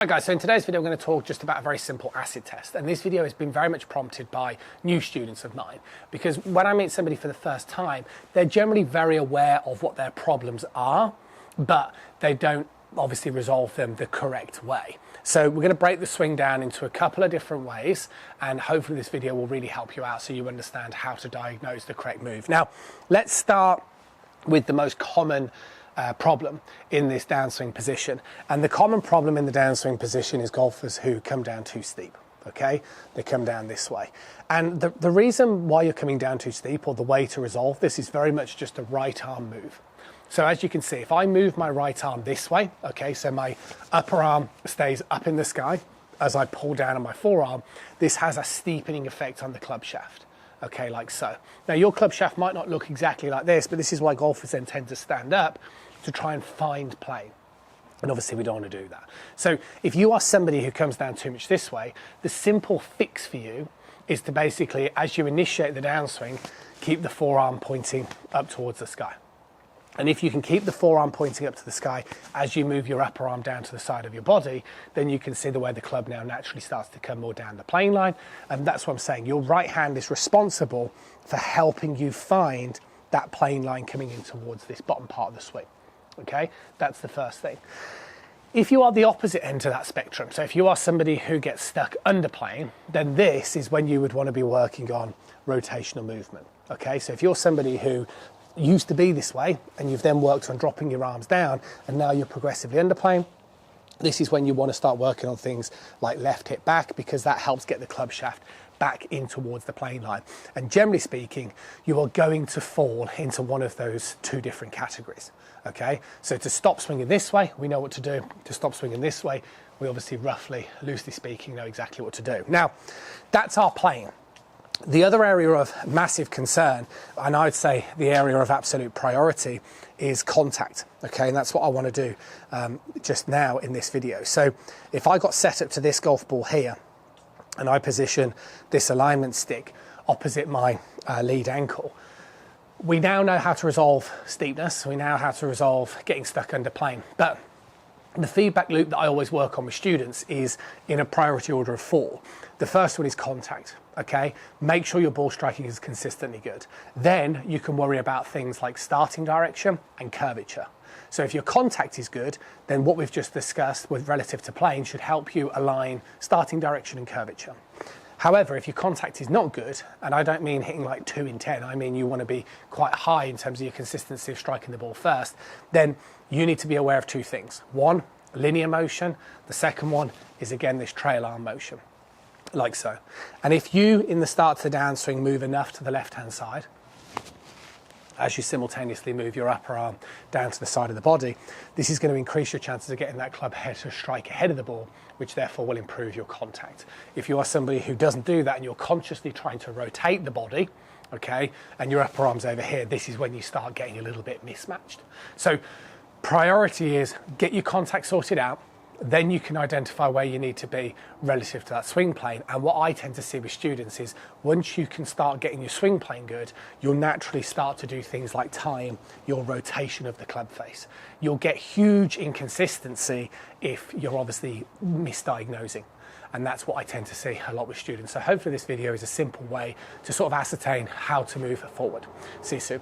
Hi guys, so in today's video I'm going to talk just about a very simple acid test, and this video has been very much prompted by new students of mine, because when I meet somebody for the first time, they're generally very aware of what their problems are, but they don't obviously resolve them the correct way. So we're going to break the swing down into a couple of different ways, and hopefully this video will really help you out so you understand how to diagnose the correct move. Now, let's start with the most common problem in this downswing position, and the common problem in the downswing position is golfers who come down too steep. Okay, they come down this way, and the reason why you're coming down too steep, or the way to resolve this, is very much just a right arm move. So as you can see, if I move my right arm this way, okay, so my upper arm stays up in the sky as I pull down on my forearm, this has a steepening effect on the club shaft. Okay, like so. Now your club shaft might not look exactly like this, but this is why golfers then tend to stand up to try and find plane. And obviously we don't want to do that. So if you are somebody who comes down too much this way, the simple fix for you is to basically, as you initiate the downswing, keep the forearm pointing up towards the sky. And if you can keep the forearm pointing up to the sky as you move your upper arm down to the side of your body, then you can see the way the club now naturally starts to come more down the plane line. And that's what I'm saying. Your right hand is responsible for helping you find that plane line coming in towards this bottom part of the swing. Okay, that's the first thing. If you are the opposite end to that spectrum, so if you are somebody who gets stuck under plane, then this is when you would want to be working on rotational movement. Okay, so if you're somebody who used to be this way and you've then worked on dropping your arms down and now you're progressively under plane, this is when you want to start working on things like left hip back, because that helps get the club shaft back in towards the plane line. And generally speaking, you are going to fall into one of those two different categories. Okay, so to stop swinging this way, we know what to do. To stop swinging this way, we obviously roughly, loosely speaking, know exactly what to do. Now, that's our plane. The other area of massive concern, and I'd say the area of absolute priority, is contact. Okay, and that's what I want to do just now in this video. So if I got set up to this golf ball here, and I position this alignment stick opposite my lead ankle, we now know how to resolve steepness. We now know how to resolve getting stuck under plane. But the feedback loop that I always work on with students is in a priority order of 4. The first one is contact. Okay, make sure your ball striking is consistently good. Then you can worry about things like starting direction and curvature. So if your contact is good, then what we've just discussed with relative to plane should help you align starting direction and curvature. However, if your contact is not good, and I don't mean hitting like 2 in 10, I mean you want to be quite high in terms of your consistency of striking the ball first, then you need to be aware of 2 things. One, linear motion. The second one is, again, this trail arm motion, like so. And if you, in the start to the downswing, move enough to the left-hand side, as you simultaneously move your upper arm down to the side of the body, this is going to increase your chances of getting that club head to strike ahead of the ball, which therefore will improve your contact. If you are somebody who doesn't do that and you're consciously trying to rotate the body, okay, and your upper arm's over here, this is when you start getting a little bit mismatched. So priority is get your contact sorted out. Then you can identify where you need to be relative to that swing plane. And what I tend to see with students is once you can start getting your swing plane good, you'll naturally start to do things like time your rotation of the club face. You'll get huge inconsistency if you're obviously misdiagnosing. And that's what I tend to see a lot with students. So hopefully this video is a simple way to sort of ascertain how to move forward. See you soon.